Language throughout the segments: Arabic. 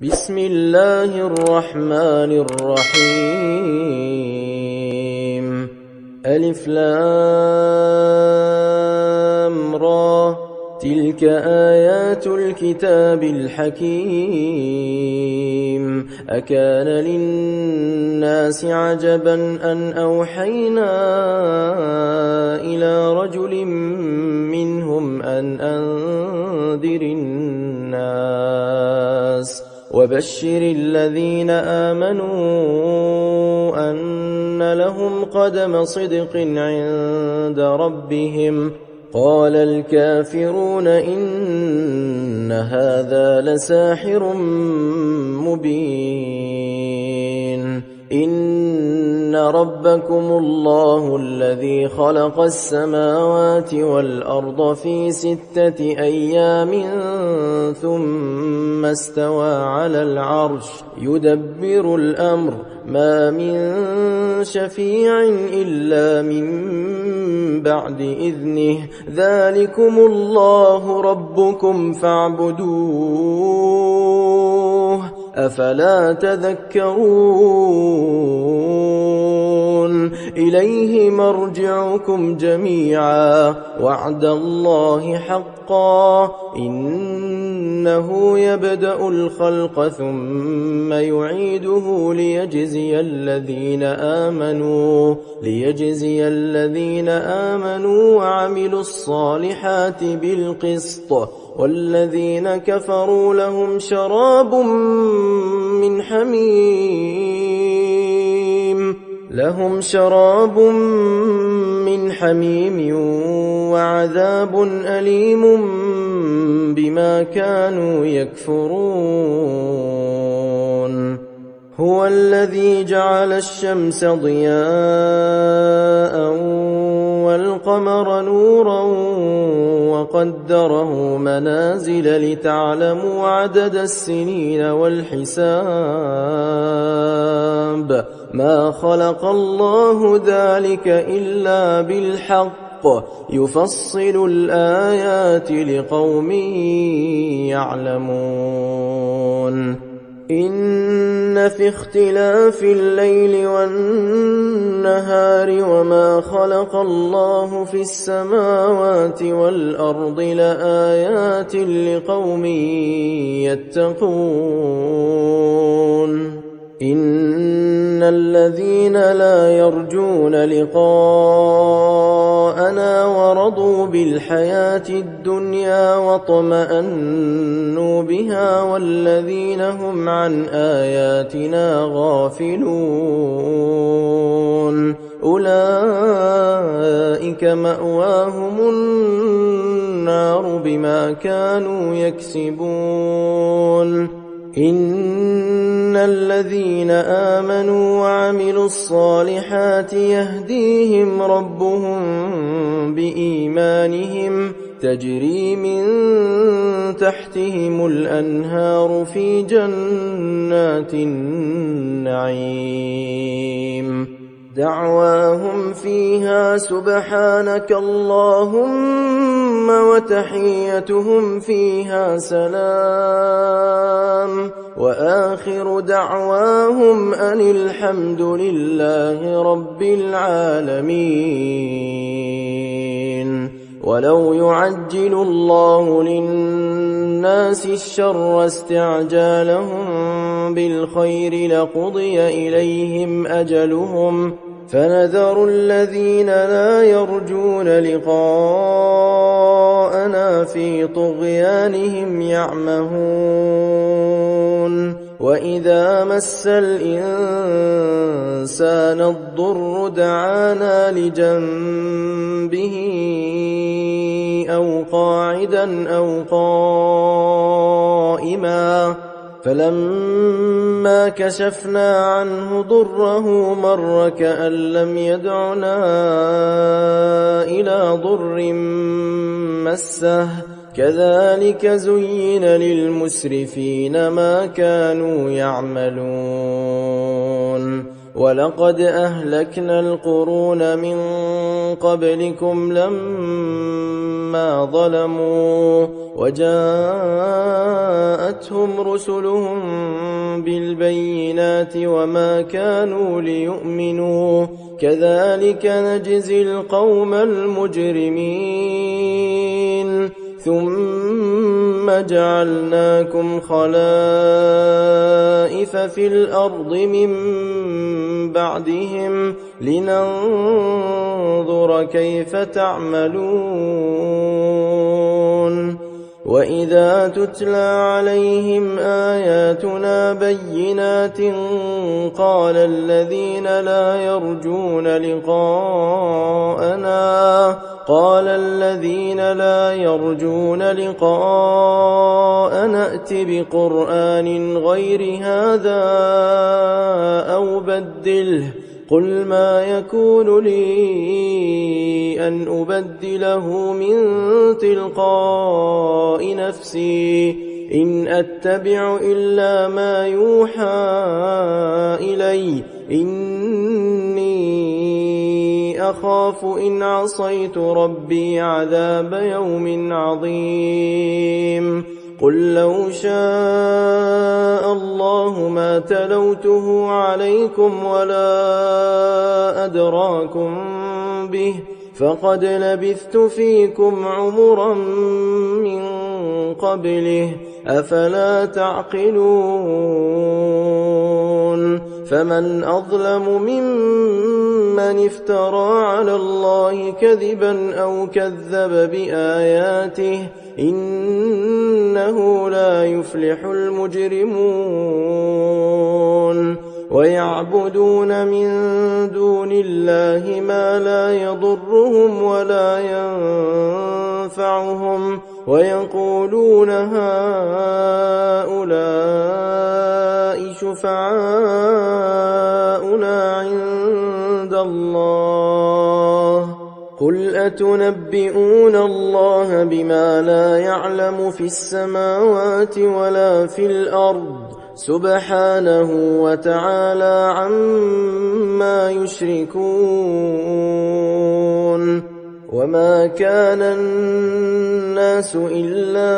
بسم الله الرحمن الرحيم ألف لام را تلك آيات الكتاب الحكيم أكان للناس عجبا أن أوحينا إلى رجل منهم أن أنذر الناس وبشر الذين آمنوا أن لهم قدم صدق عند ربهم قال الكافرون إن هذا لساحر مبين إن ربكم الله الذي خلق السماوات والأرض في 6 أيام ثم استوى على العرش يدبر الأمر ما من شفيع إلا من بعد إذنه ذلكم الله ربكم فاعبدوه أفلا تذكرون إليه مرجعكم جميعا وعد الله حقا إنه يبدأ الخلق ثم يعيده ليجزي الذين آمنوا وعملوا الصالحات بالقسط والذين كفروا لهم شراب من حميم وعذاب أليم بما كانوا يكفرون هو الذي جعل الشمس ضياء والقمر نورا وقدره منازل لتعلموا عدد السنين والحساب ما خلق الله ذلك إلا بالحق يفصل الآيات لقوم يعلمون إن في اختلاف الليل والنهار وما خلق الله في السماوات والأرض لآيات لقوم يتقون إن الذين لا يرجون لقاءنا ورضوا بالحياة الدنيا واطمأنوا بها والذين هم عن آياتنا غافلون أولئك مأواهم النار بما كانوا يكسبون إن الذين آمنوا وعملوا الصالحات يهديهم ربهم بإيمانهم تجري من تحتهم الأنهار في جنات النعيم دعواهم فيها سبحانك اللهم وتحيتهم فيها سلام وآخر دعواهم أن الحمد لله رب العالمين ولو يعجل الله للناس الشر استعجالهم بالخير لقضي إليهم أجلهم فنذر الذين لا يرجون لقاءنا في طغيانهم يعمهون وإذا مس الإنسان الضر دعانا لجنبه أو قاعدا أو قائما فلما كشفنا عنه ضره مر كأن لم يدعنا إلى ضر مسه كذلك زين للمسرفين ما كانوا يعملون ولقد أهلكنا القرون من قبلكم لما ظلموا وجاءتهم رسلهم بالبينات وما كانوا ليؤمنوا كذلك نجزي القوم المجرمين ثم جعلناكم خلائف في الأرض من بعدهم لننظر كيف تعملون وإذا تتلى عليهم آياتنا بينات قال الذين لا يرجون لقاءنا ائت بقرآن غير هذا أو بدله قل ما يكون لي أن أبدله من تلقاء نفسي إن أتبع إلا ما يوحى إلي إني أخاف إن عصيت ربي عذاب يوم عظيم قل لو شاء الله ما تلوته عليكم ولا أدراكم به فقد لبثت فيكم عمرا من قبله أفلا تعقلون فمن أظلم ممن افترى على الله كذبا أو كذب بآياته إنه لا يفلح المجرمون ويعبدون من دون الله ما لا يضرهم ولا ينفعهم ويقولون هؤلاء شفعاؤنا عند الله قل أتنبئون الله بما لا يعلم في السماوات ولا في الأرض سبحانه وتعالى عما يشركون وما كان الناس إلا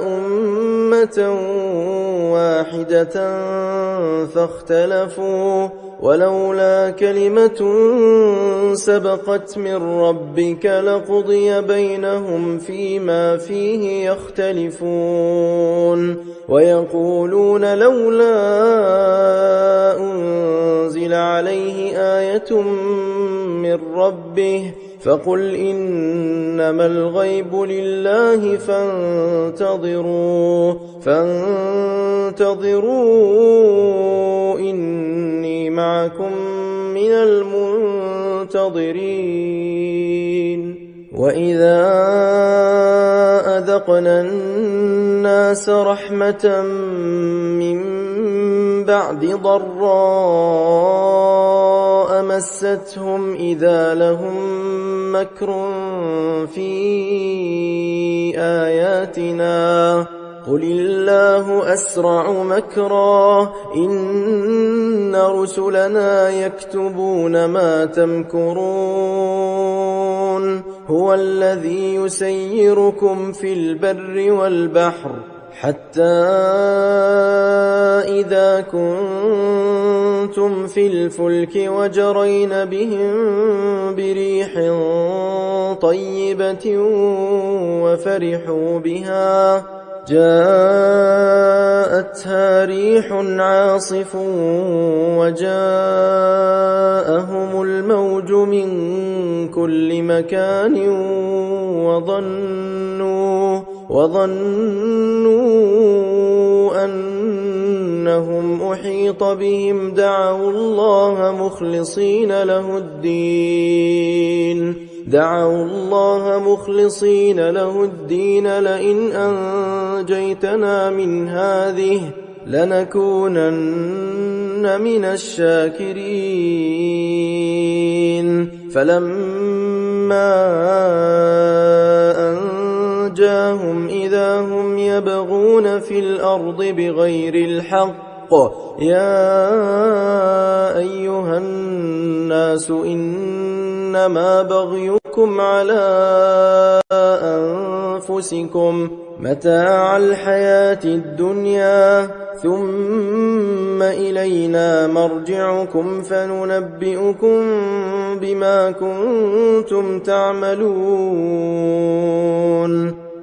أمة واحدة فاختلفوا ولولا كلمة سبقت من ربك لقضي بينهم فيما فيه يختلفون ويقولون لولا أنزل عليه آية من ربه فقل إنما الغيب لله فانتظروا إني معكم من المنتظرين وإذا أذقنا الناس رحمة من بعد ضراء مستهم إذا لهم مكر في آياتنا قل الله أسرع مكرا إن رسلنا يكتبون ما تمكرون هو الذي يسيركم في البر والبحر حتى إذا كنتم في الفلك وجرين بهم بريح طيبة وفرحوا بها جاءتها ريح عاصف وجاءهم الموج من كل مكان وظنوا أنهم أحيط بهم دعوا الله مخلصين له الدين لئن أنجيتنا من هذه لنكونن من الشاكرين فلما أنجاهم إذا هم يبغون في الأرض بغير الحق يا أيها الناس إنما بغيكم على أنفسكم متاع الحياة الدنيا ثم إلينا مرجعكم فننبئكم بما كنتم تعملون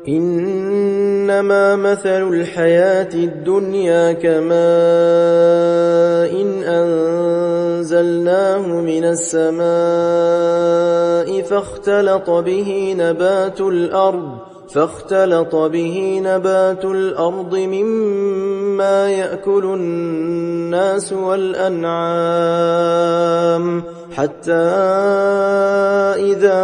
إنما مثل الحياة الدنيا كماء إن أنزلناه من السماء فاختلط به نبات الأرض مما يأكل الناس والأنعام حتى إذا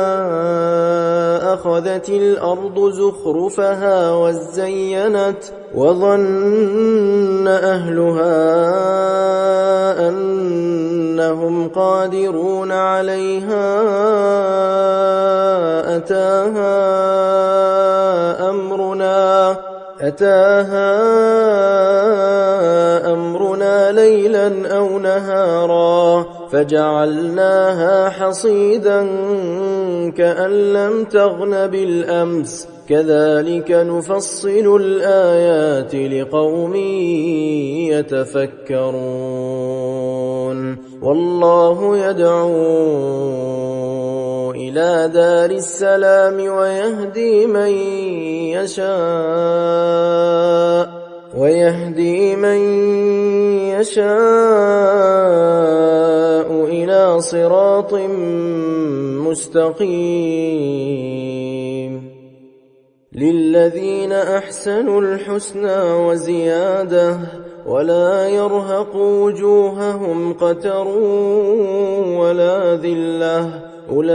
أخذت الأرض زخرفها وزينت وظن أهلها أنهم قادرون عليها أتاها أمرنا ليلا أو نهارا فجعلناها حصيدا كأن لم تغن بالأمس كذلك نفصل الآيات لقوم يتفكرون والله يدعو إلى دار السلام ويهدي من يشاء إلى صراط مستقيم للذين أحسنوا الحسنى وزيادة ولا يرهق وجوههم قتر ولا ذلة أولئك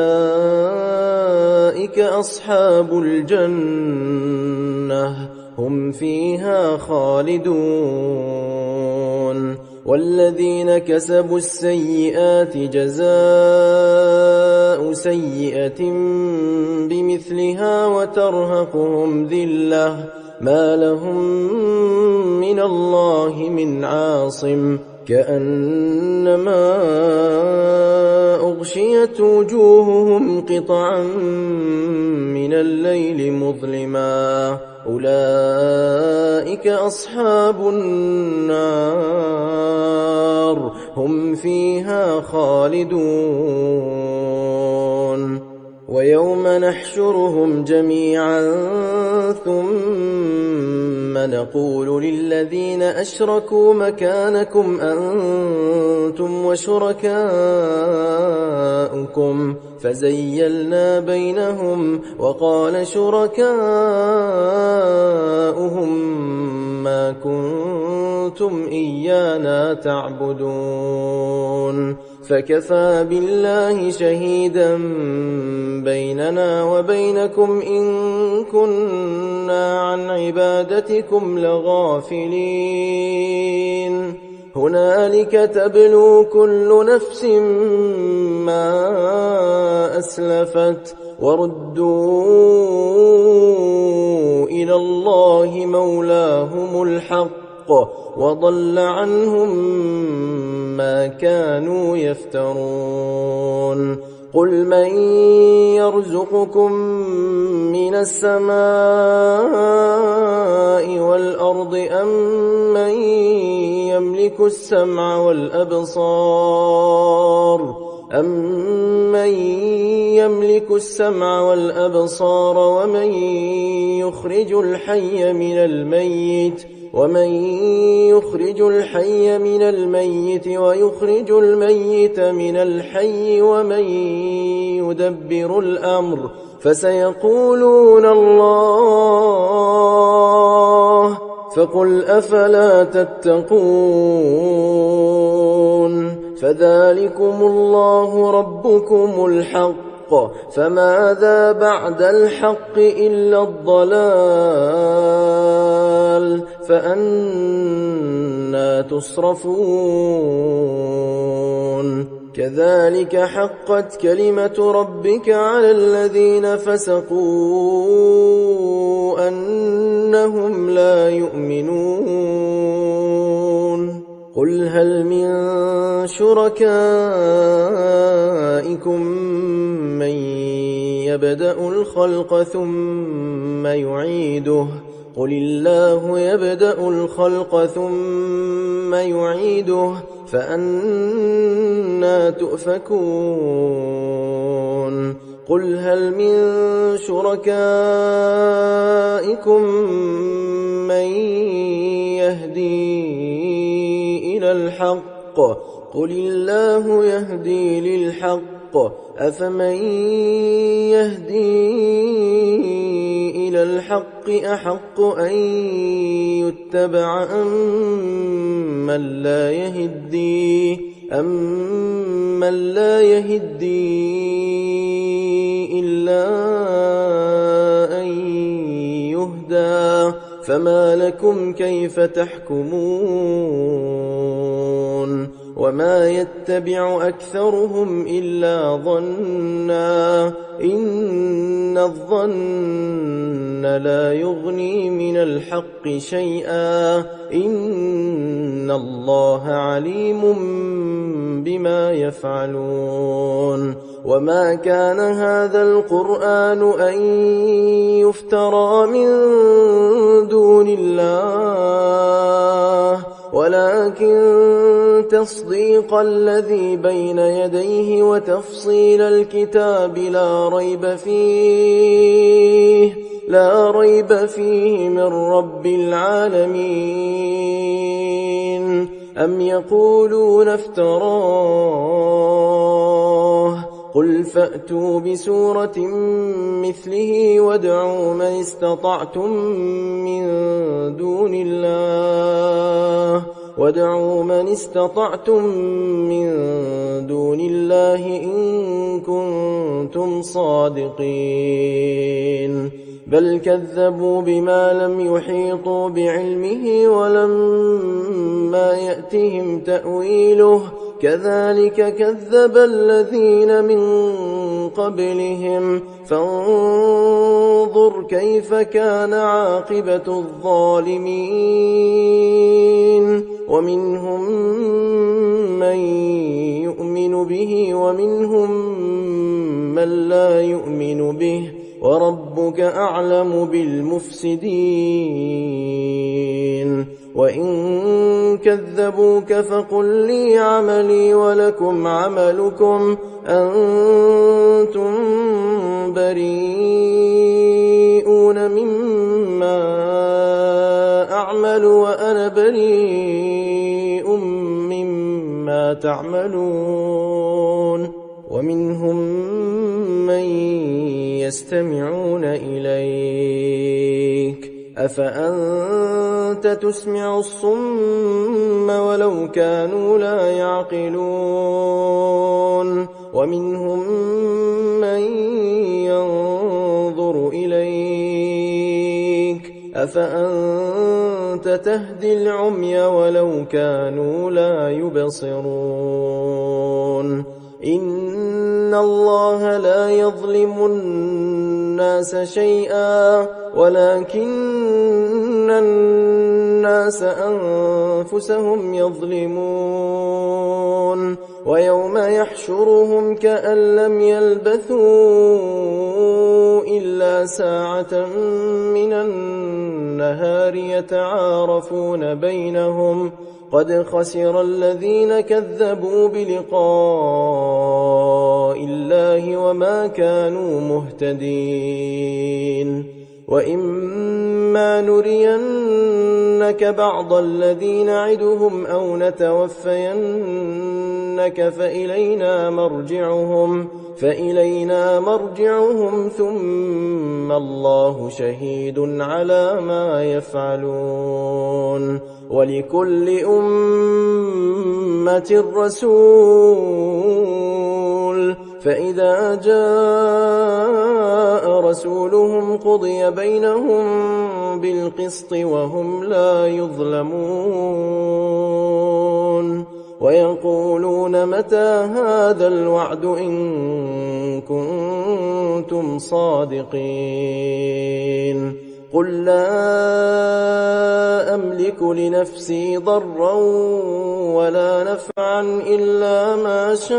أصحاب الجنة هم فيها خالدون والذين كسبوا السيئات جزاء سيئة بمثلها وترهقهم ذلة ما لهم من الله من عاصم كأنما أغشيت وجوههم قطعا من الليل مظلما أولئك أصحاب النار هم فيها خالدون ويوم نحشرهم جميعا ثم نقول للذين أشركوا مكانكم أنتم وشركاؤكم فزيلنا بينهم وقال شركاؤهم ما كنتم إيانا تعبدون فكفى بالله شهيدا بيننا وبينكم إن كنا عن عبادتكم لغافلين هنالك تبلو كل نفس ما أسلفت وردوا إلى الله مولاهم الحق وضل عنهم ما كانوا يفترون قل من يرزقكم من السماء والأرض أم من يملك السمع والأبصار ومن يخرج الحي من الميت ويخرج الميت من الحي ومن يدبر الأمر فسيقولون الله فقل أفلا تتقون فذلكم الله ربكم الحق فماذا بعد الحق إلا الضلال فأنى تصرفون كذلك حقت كلمة ربك على الذين فسقوا أنهم لا يؤمنون قل هل من شركائكم من يبدأ الخلق ثم يعيده قل الله يبدأ الخلق ثم يعيده فأنى تؤفكون قل هل من شركائكم من يهدي إلى الحق قل الله يهدي للحق أفمن يهدي إلى الحق أحق أن يتبع أمن لا يهدي إلا أن يهدى فما لكم كيف تحكمون وما يتبع أكثرهم إلا ظنا إن الظن لا يغني من الحق شيئا إن الله عليم بما يفعلون وما كان هذا القرآن أن يفترى من دون الله ولكن تصديق الذي بين يديه وتفصيل الكتاب لا ريب فيه من رب العالمين أم يقولون افتراه قل فأتوا بسورة مثله وادعوا من استطعتم من دون الله إن كنتم صادقين بل كذبوا بما لم يحيطوا بعلمه ولما يأتهم تأويله كذلك كذب الذين من قبلهم فانظر كيف كان عاقبة الظالمين ومنهم من يؤمن به ومنهم من لا يؤمن به وربك أعلم بالمفسدين وإن كذبوك فقل لي عملي ولكم عملكم أنتم بريئون مما أعمل وأنا بريء مما تعملون ومنهم من يستمعون إليك أفأنت تسمع الصم ولو كانوا لا يعقلون ومنهم من ينظر إليك أفأنت تهدي العمي ولو كانوا لا يبصرون إن الله لا يظلم الناس شيئا ولكن الناس أنفسهم يظلمون ويوم يحشرهم كأن لم يلبثوا إلا ساعة من النهار يتعارفون بينهم قد خسر الذين كذبوا بلقاء الله وما كانوا مهتدين وإما نرينك بعض الذين نعدهم أو نتوفينك فإلينا مرجعهم ثم الله شهيد على ما يفعلون ولكل أمة رسول فإذا جاء رسولهم قضي بينهم بالقسط وهم لا يظلمون ويقولون متى هذا الوعد إن كنتم صادقين قل لا أملك لنفسي ضرا ولا نفعا إلا ما شاء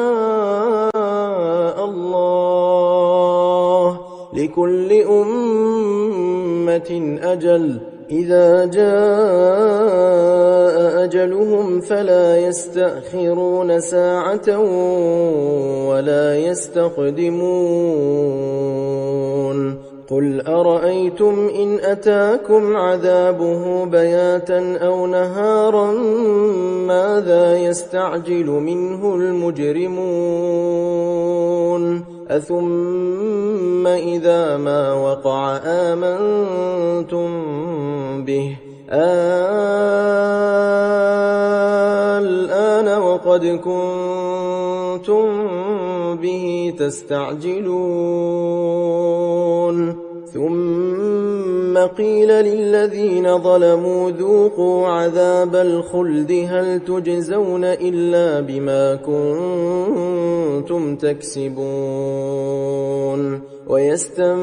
الله لكل أمة أجل إذا جاء أجلهم فلا يستأخرون ساعة ولا يستقدمون قل أرأيتم إن أتاكم عذابه بياتا أو نهارا ماذا يستعجل منه المجرمون أثم إذا ما وقع آمنتم به الآن وقد كنتم به تستعجلون ثم قيل للذين ظلموا ذوقوا عذاب الخلد هل تجزون إلا بما كنتم تكسبون ويستنبئونك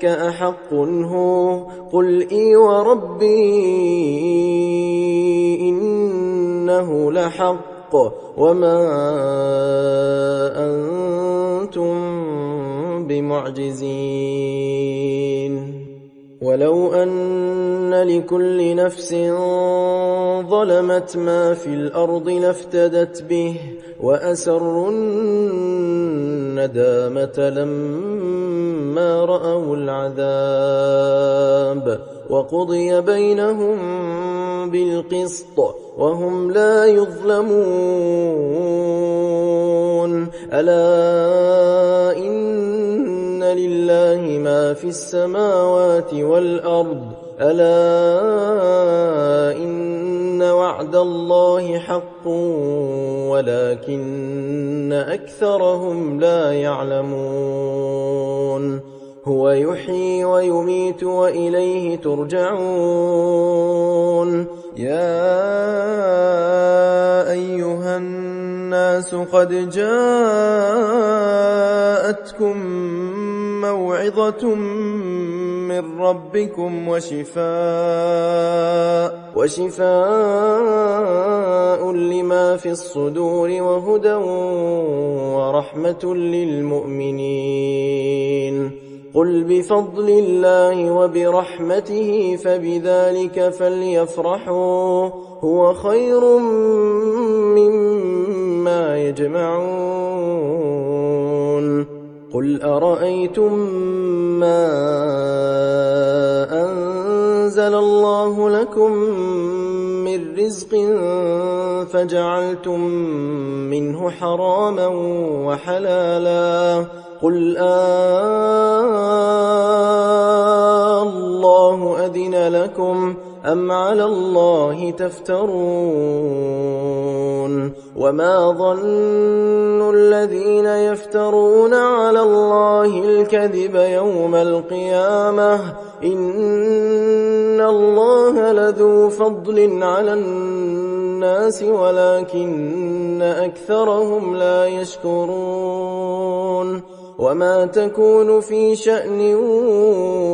أحق هو قل إي وربي إنه لحق وما أنتم بمعجزين ولو أن لكل نفس ظلمت ما في الأرض لافتدت به وأسروا الندامة لما رأوا العذاب وقضي بينهم بالقسط وهم لا يظلمون ألا إن لله ما في السماوات والأرض ألا إن وعد الله حق ولكن أكثرهم لا يعلمون هو يحيي ويميت وإليه ترجعون يا أيها الناس قد جاءتكم موعظة من ربكم وشفاء لما في الصدور وهدى ورحمة للمؤمنين قل بفضل الله وبرحمته فبذلك فليفرحوا هو خير مما يجمعون قل أرأيتم ما أنزل الله لكم من رزق فجعلتم منه حراما وحلالا قل الله أذن لكم أم على الله تفترون وما ظن الذين يفترون على الله الكذب يوم القيامة إن الله لذو فضل على الناس ولكن أكثرهم لا يشكرون وما تكون في شأن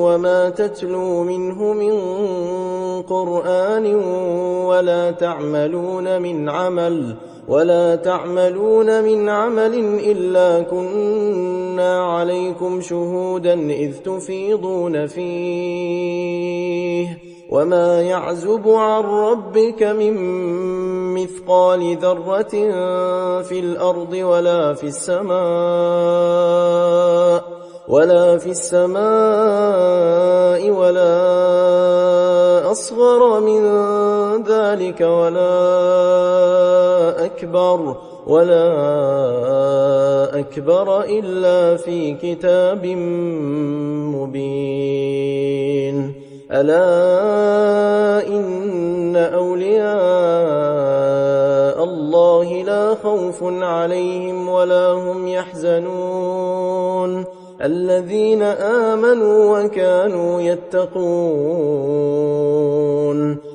وما تتلو منه من قرآن ولا تعملون من عمل إلا كنا عليكم شهودا إذ تفيضون فيه وما يعزب عن ربك من مثقال ذرة في الأرض ولا في السماء ولا أصغر من ذلك ولا أكبر إلا في كتاب مبين ألا إن أولياء الله لا خوف عليهم ولا هم يحزنون الذين آمنوا وكانوا يتقون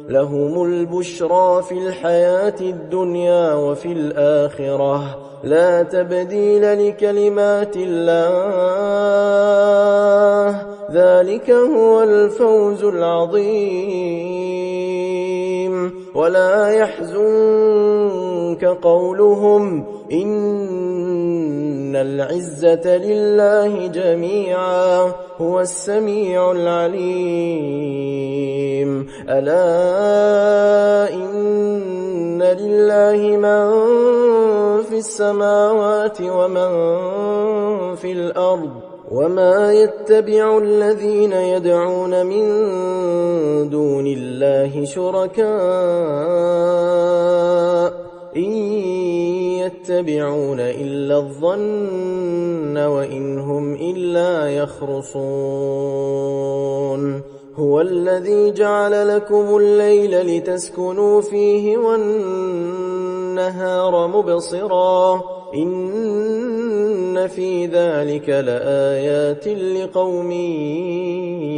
لهم البشرى في الحياة الدنيا وفي الآخرة لا تبديل لكلمات الله ذلك هو الفوز العظيم ولا يحزنك قولهم إن العزة لله جميعا هو السميع العليم ألا إن لله من في السماوات ومن في الأرض وما يتبع الذين يدعون من دون الله شركاء إن يتبعون إلا الظن وإن هم إلا يخرصون هو الذي جعل لكم الليل لتسكنوا فيه والنهار مبصرا إن في ذلك لآيات لقوم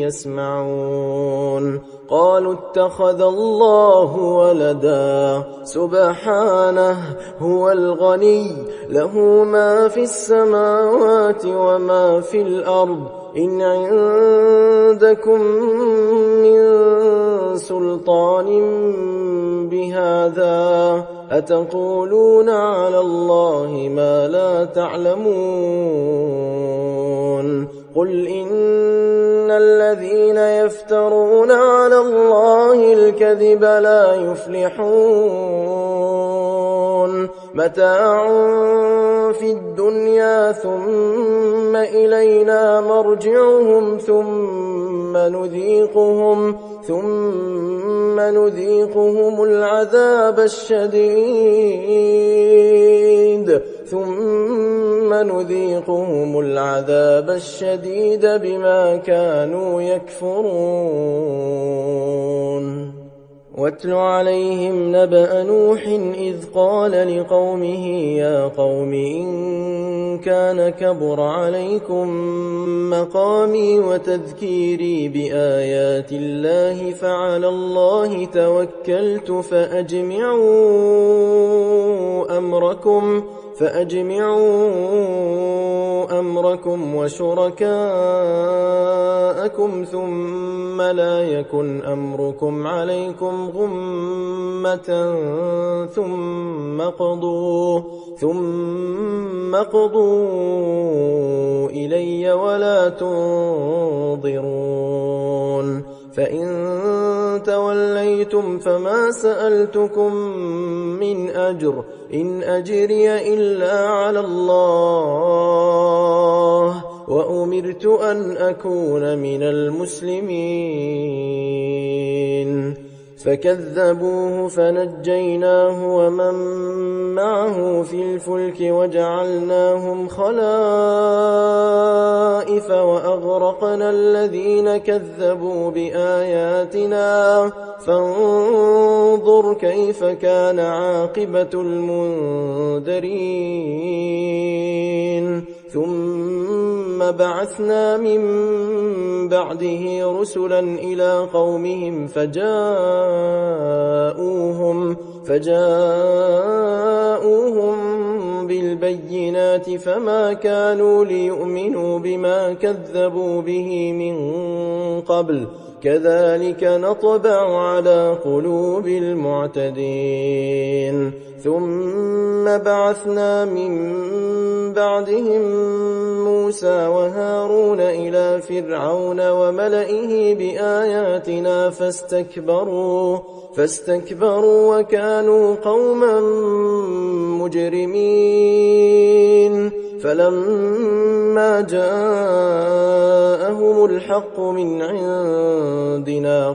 يسمعون قالوا اتخذ الله ولدا سبحانه هو الغني له ما في السماوات وما في الأرض إن عندكم من سلطان بهذا أتقولون على الله ما لا تعلمون قل إن الذين يفترون على الله الكذب لا يفلحون متاع في الدنيا ثم إلينا مرجعهم ثم نذيقهم العذاب الشديد بما كانوا يكفرون واتل عليهم نبأ نوح إذ قال لقومه يا قوم إن كان كبر عليكم مقامي وتذكيري بآيات الله فعلى الله توكلت فأجمعوا أمركم وشركاءكم ثم لا يكن أمركم عليكم غمة ثم قضوا إلي ولا تنظرون فإن توليتم فما سألتكم من أجر إن أجري إلا على الله وأمرت أن أكون من المسلمين فكذبوه فنجيناه ومن معه في الفلك وجعلناهم خلائف وأغرقنا الذين كذبوا بآياتنا فانظر كيف كان عاقبة المنذرين ثم بعثنا من بعده رسلا إلى قومهم فجاءوهم بالبينات فما كانوا ليؤمنوا بما كذبوا به من قبل كذلك نطبع على قلوب المعتدين ثم بعثنا من بعدهم موسى وهارون إلى فرعون وملئه بآياتنا فاستكبروا وكانوا قوما مجرمين فلما جاءهم الحق من عندنا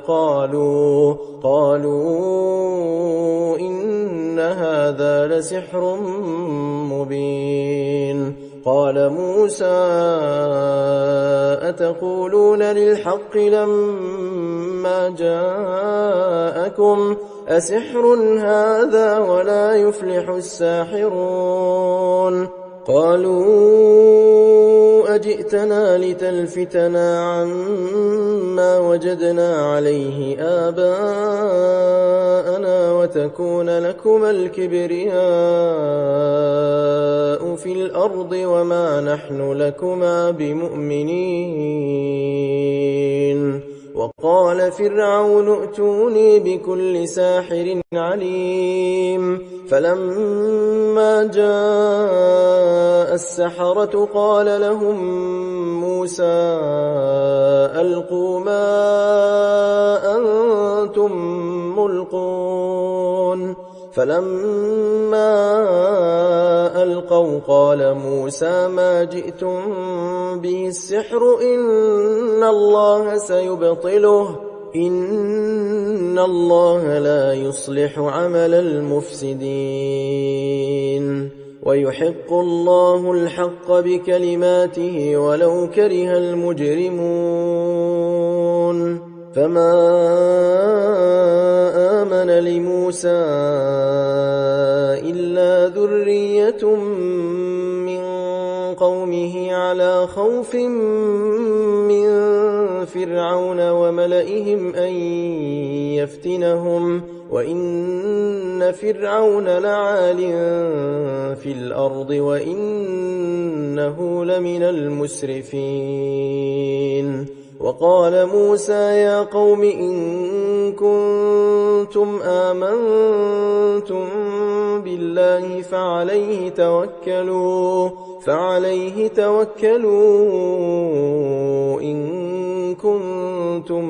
قالوا إن هذا لسحر مبين قال موسى أتقولون للحق لما جاءكم أسحر هذا ولا يفلح الساحرون قالوا أجئتنا لتلفتنا عما وجدنا عليه آباءنا وتكون لكما الكبرياء في الأرض وما نحن لكما بمؤمنين. وقال فرعون ائتوني بكل ساحر عليم. فلما جاء السحرة قال لهم موسى ألقوا ما أنتم ملقون. فلما ألقوا قال موسى ما جئتم به السحر إن الله سيبطله إن الله لا يصلح عمل المفسدين ويحق الله الحق بكلماته ولو كره المجرمون. فما آمن لموسى إلا ذرية من قومه على خوف من فرعون وملئهم أن يفتنهم وإن فرعون لعال في الأرض وإنه لمن المسرفين. وقال موسى يا قوم إن كنتم آمنتم بالله فعليه توكلوا إن كنتم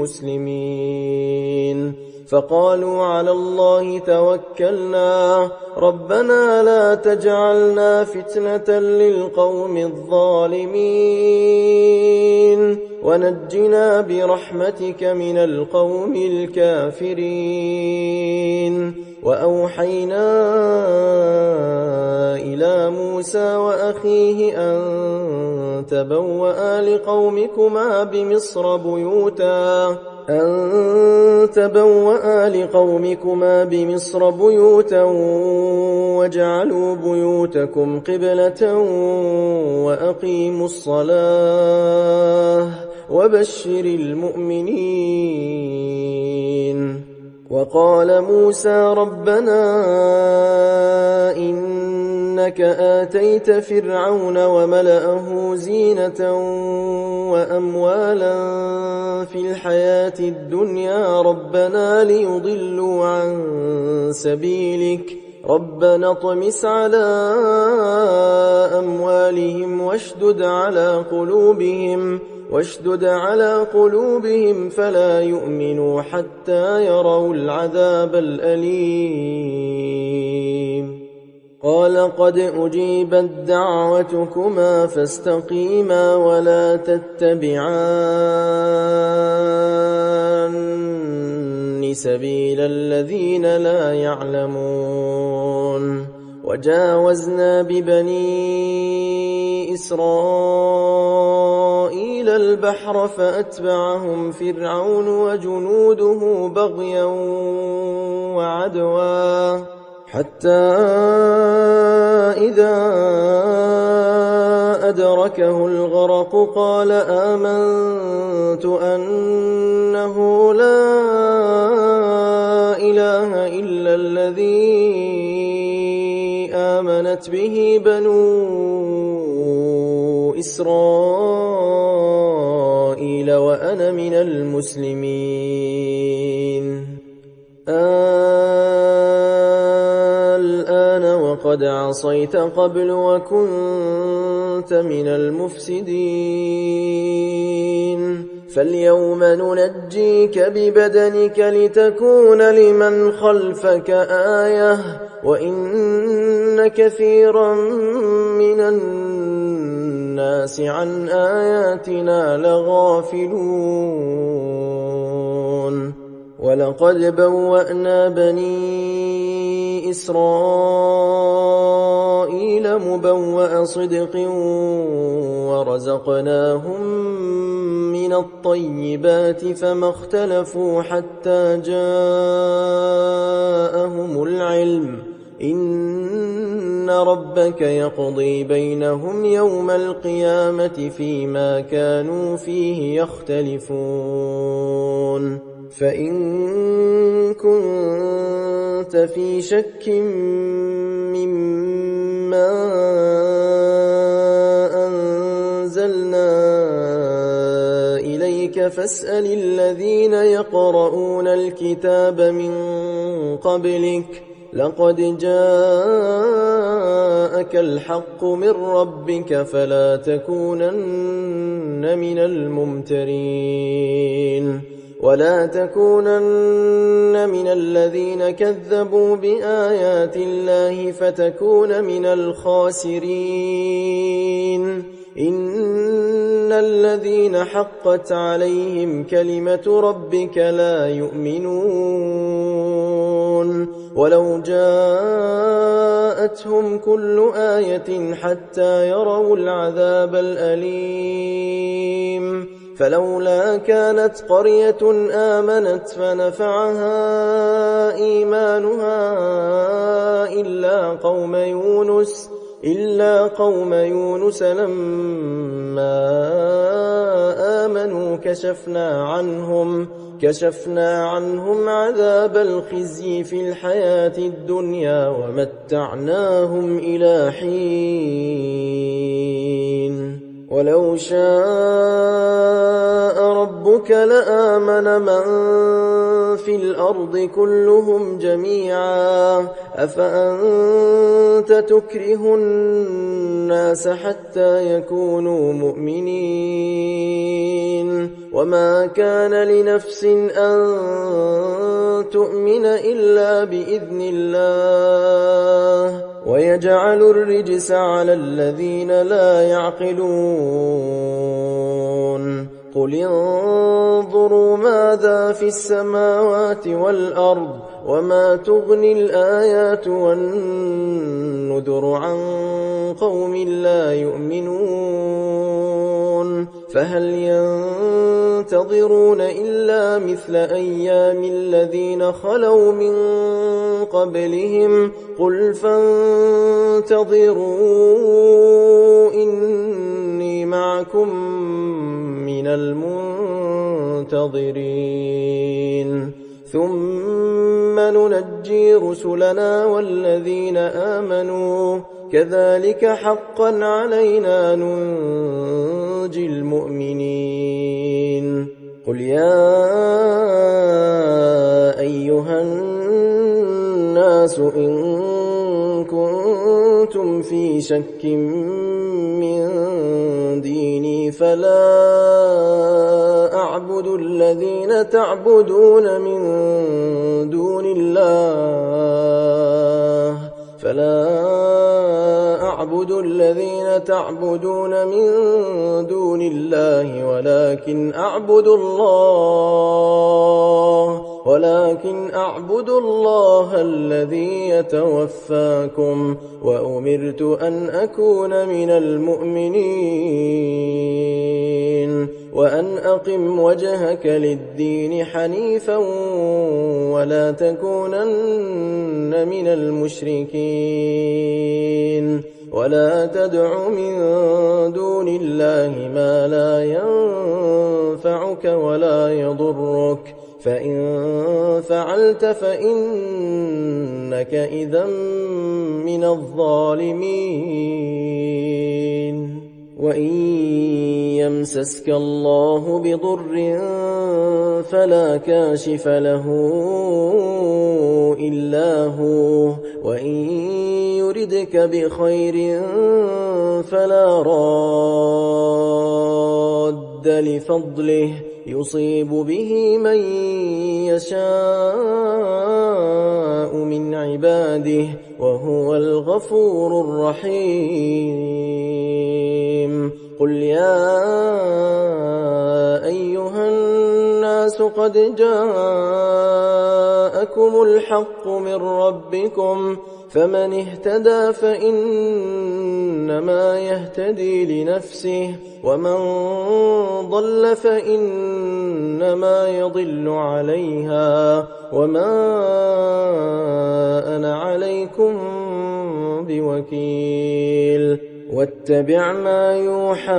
مسلمين. فقالوا على الله توكلنا ربنا لا تجعلنا فتنة للقوم الظالمين ونجنا برحمتك من القوم الكافرين. وأوحينا إلى موسى وأخيه أن تبوأ لقومكما بمصر بيوتا واجعلوا بيوتكم قبلة وأقيموا الصلاة وبشر المؤمنين. وقال موسى ربنا إنك آتيت فرعون وملأه زينة وأموالا في الحياة الدنيا ربنا ليضلوا عن سبيلك ربنا اطمس على أموالهم واشدد على قلوبهم فلا يؤمنوا حتى يروا العذاب الأليم. قال قد أجيبت دعوتكما فاستقيما ولا تتبعان سبيل الذين لا يعلمون. وجاوزنا ببني إسرائيل البحر فأتبعهم فرعون وجنوده بغيا وعدوا حتى إذا أدركه الغرق قال آمنت أنه لا إله إلا الذي آمنت به بنو إسرائيل وأنا من المسلمين. الآن وقد عصيت قبل وكنت من المفسدين فاليوم ننجيك ببدنك لتكون لمن خلفك آية وإن كثيرا من الناس عن آياتنا لغافلون. ولقد بوأنا بني إسرائيل مبوأ صدق ورزقناهم من الطيبات فما اختلفوا حتى جاءهم العلم إن ربك يقضي بينهم يوم القيامة فيما كانوا فيه يختلفون فإن كنت في شك مما أنزلنا إليك فاسأل الذين يقرؤون الكتاب من قبلك لقد جاءك الحق من ربك فلا تكونن من الممترين ولا تكونن من الذين كذبوا بآيات الله فتكون من الخاسرين إن الذين حقت عليهم كلمة ربك لا يؤمنون ولو جاءتهم كل آية حتى يروا العذاب الأليم فلولا كانت قرية آمنت فنفعها إيمانها إلا قوم يونس لما آمنوا كشفنا عنهم عذاب الخزي في الحياة الدنيا ومتعناهم إلى حين ولو شاء ربك لآمن من في الأرض كلهم جميعا أفأنت تكره الناس حتى يكونوا مؤمنين وما كان لنفس أن تؤمن إلا بإذن الله ويجعل الرجس على الذين لا يعقلون قل انظروا ماذا في السماوات والأرض وما تغني الآيات والنذر عن قوم لا يؤمنون فهل ينتظرون إلا مثل أيام الذين خلوا من قبلهم قل فانتظروا إني معكم من المنتظرين ثم ننجي رسلنا والذين آمنوا كذلك حقا علينا ننجي المؤمنين قل يا أيها الناس إن كنتم في شك من ديني فلا أعبد الذين تعبدون من دون الله ولكن أعبد الله الذي يتوفاكم وأمرت أن أكون من المؤمنين وأن أقم وجهك للدين حنيفا ولا تكونن من المشركين ولا تدع من دون الله ما لا ينفعك ولا يضرك فإن فعلت فإنك إذا من الظالمين وإن يمسسك الله بضر فلا كاشف له إلا هو وإن يردك بخير فلا راد لفضله يصيب به من يشاء من عباده وهو الغفور الرحيم قل يا أيها الناس قد جاءكم الحق من ربكم فمن اهتدى فإنما يهتدي لنفسه ومن ضل فإنما يضل عليها وما أنا عليكم بوكيل واتبع ما يوحى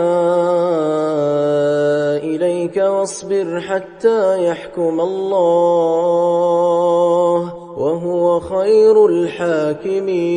إليك واصبر حتى يحكم الله وهو خير الحاكمين.